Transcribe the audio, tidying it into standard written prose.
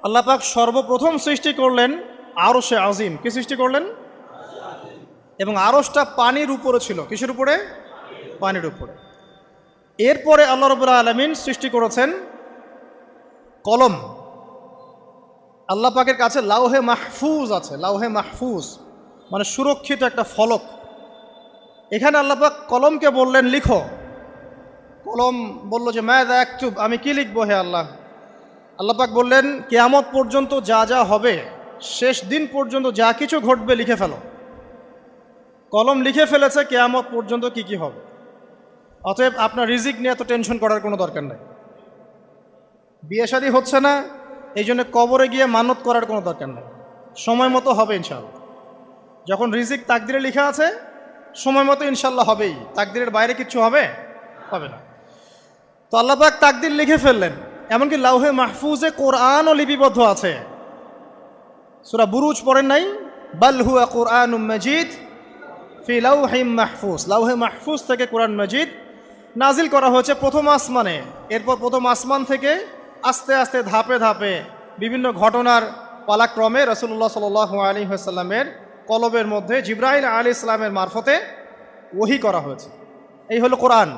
আল্লাহ পাক সর্বপ্রথম সৃষ্টি করলেন আরশে আজিম। কি সৃষ্টি করলেন? এবং আরশটা পানির উপরে ছিল। কিসের উপরে? পানির উপরে। এরপরে আল্লাহ রাব্বুল আলামিন সৃষ্টি করেছেন কলম। আল্লাহ পাকের কাছে লাউহে মাহফুজ আছে। লাউহে মাহফুজ মানে সুরক্ষিত একটা ফলক। এখানে আল্লাহ পাক কলমকে বললেন লিখো। কলম বলল যে মাযা আকতুব, আমি কি লিখবো হে আল্লাহ? আল্লাহ পাক বললেন কিয়ামত পর্যন্ত যা যা হবে, শেষ দিন পর্যন্ত যা কিছু ঘটবে লিখে ফেলো। কলম লিখে ফেলেছে কিয়ামত পর্যন্ত কি কি হবে। অতএব আপনার রিজিক নিয়ে এত টেনশন করার কোনো দরকার নেই। বিয়ে শাদী হচ্ছে না, এই জন্য কবরে গিয়ে মানত করার কোনো দরকার নেই। সময় মতো হবে ইনশাআল্লাহ। যখন রিজিক তাকদিরে লেখা আছে সময় মতো ইনশাল্লাহ হবেই। তাকদিরের বাইরে কিচ্ছু হবে না। তো আল্লাহ পাক তাকদির লিখে ফেললেন। এমনকি লাউহে মাহফুজে কোরআনও লিপিবদ্ধ আছে। সূরা বুরুজ পড়েন নাই? বাল হুয়া কুরআনুম মাজিদ ফি লাউহিম মাহফুজ। লাউহে মাহফুজ থেকে কোরআন মাজিদ নাজিল করা হয়েছে প্রথম আসমানে। এরপর প্রথম আসমান থেকে আস্তে আস্তে ধাপে ধাপে বিভিন্ন ঘটনার পালাক্রমে রাসূলুল্লাহ সাল্লাল্লাহু আলাইহি ওয়াসাল্লামের কলবের মধ্যে জিবরাইল আলাইহিস সালামের মারফতে ওহী করা হয়েছে। এই হলো কোরআন।